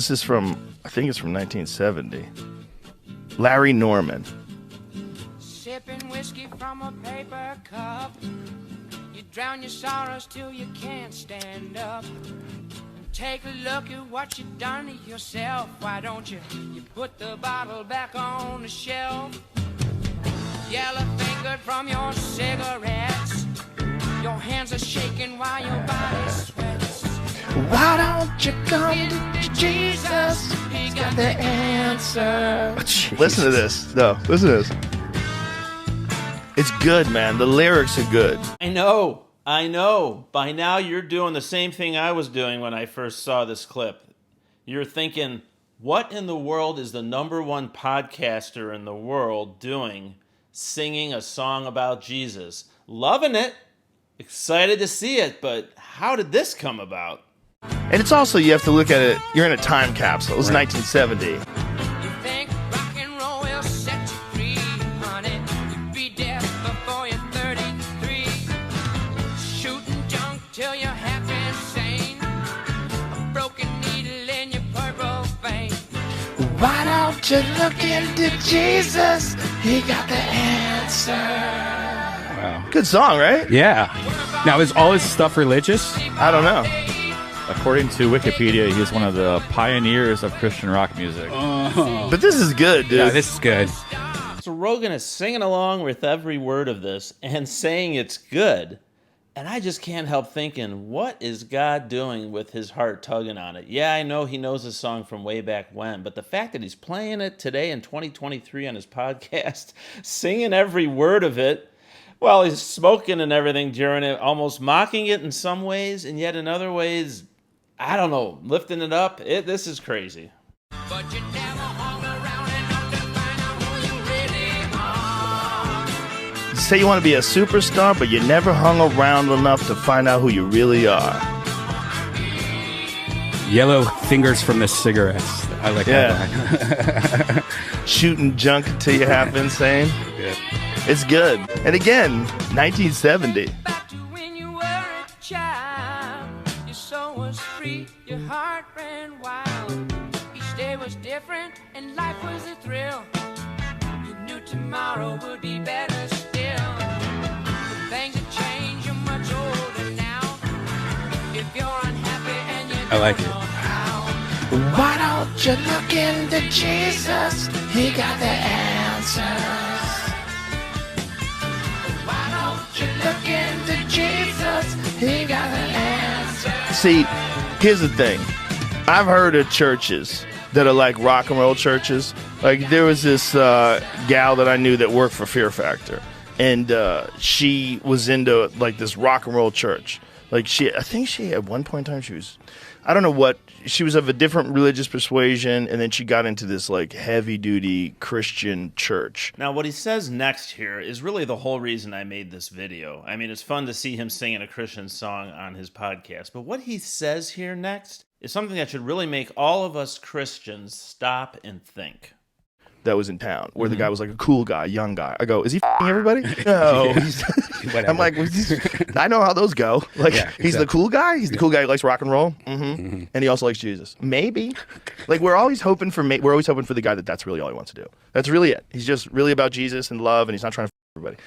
This is I think it's from 1970. Larry Norman. Sipping whiskey from a paper cup. You drown your sorrows till you can't stand up. Take a look at what you've done to yourself. Why don't you put the bottle back on the shelf? Yellow fingered from your cigarettes. Your hands are shaking while your body sweats. Why don't you come to Jesus? He's got the answer. Listen to this. No, listen to this. It's good, man. The lyrics are good. I know. By now you're doing the same thing I was doing when I first saw this clip. You're thinking, what in the world is the #1 podcaster in the world doing singing a song about Jesus? Loving it. Excited to see it, but how did this come about? And it's also, you have to look at it, you're in a time capsule. It was 1970. You think rock and roll will set you free, honey? You'd be dead before you're 33. Shooting junk till you're half insane. A broken needle in your purple vein. Why don't you look into Jesus? He got the answer. Wow. Good song, right? Yeah. Now, is all his stuff religious? I don't know. According to Wikipedia, he's one of the pioneers of Christian rock music. But this is good, dude. Yeah, this is good. So Rogan is singing along with every word of this and saying it's good. And I just can't help thinking, what is God doing with his heart tugging on it? Yeah, I know he knows this song from way back when, but the fact that he's playing it today in 2023 on his podcast, singing every word of it, well, he's smoking and everything during it, almost mocking it in some ways, and yet in other ways, I don't know, lifting it up. This is crazy. But you never hung around enough to find out who you really are. Say you want to be a superstar, but you never hung around enough to find out who you really are. Yellow fingers from the cigarettes. I like that. Shooting junk until you're half insane. Yeah. It's good. And again, 1970. Back to when you were a child. Your soul was free, your heart ran wild. Each day was different and life was a thrill. You knew tomorrow would be better still. But things have changed, you're much older now. If you're unhappy and you I like don't it. know how. Why don't you look into Jesus? He got the answers. Why don't you look into Jesus? He got the answers. See, here's the thing. I've heard of churches that are like rock and roll churches. Like there was this gal that I knew that worked for Fear Factor, and she was into like this rock and roll church. Like I think she at one point in time I don't know what, she was of a different religious persuasion, and then she got into this like heavy-duty Christian church. Now, what he says next here is really the whole reason I made this video. I mean, it's fun to see him singing a Christian song on his podcast, but what he says here next is something that should really make all of us Christians stop and think. That was in town, where the guy was like a cool guy, young guy. I go, is he f***ing everybody? No. I'm like, I know how those go. Like, he's the cool guy. He's the cool guy who likes rock and roll. And he also likes Jesus. Maybe. Like, we're always hoping for the guy that's really all he wants to do. That's really it. He's just really about Jesus and love, and he's not trying to f*** everybody.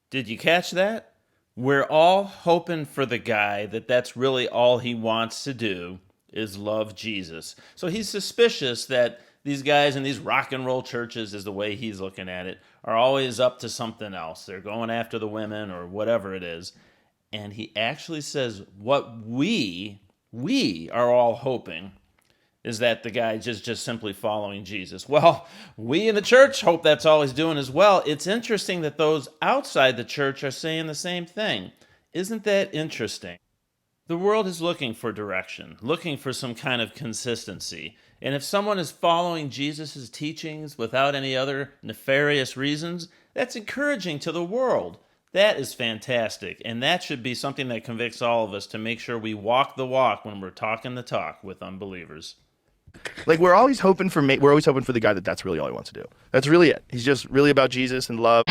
Did you catch that? We're all hoping for the guy that's really all he wants to do is love Jesus. So he's suspicious that these guys in these rock and roll churches, is the way he's looking at it, are always up to something else. They're going after the women or whatever it is. And he actually says what we are all hoping is that the guy just simply following Jesus. Well, we in the church hope that's all he's doing as well. It's interesting that those outside the church are saying the same thing. Isn't that interesting? The world is looking for direction, looking for some kind of consistency. And if someone is following Jesus' teachings without any other nefarious reasons, that's encouraging to the world. That is fantastic. And that should be something that convicts all of us to make sure we walk the walk when we're talking the talk with unbelievers. Like, we're always hoping for the guy that's really all he wants to do. That's really it. He's just really about Jesus and love.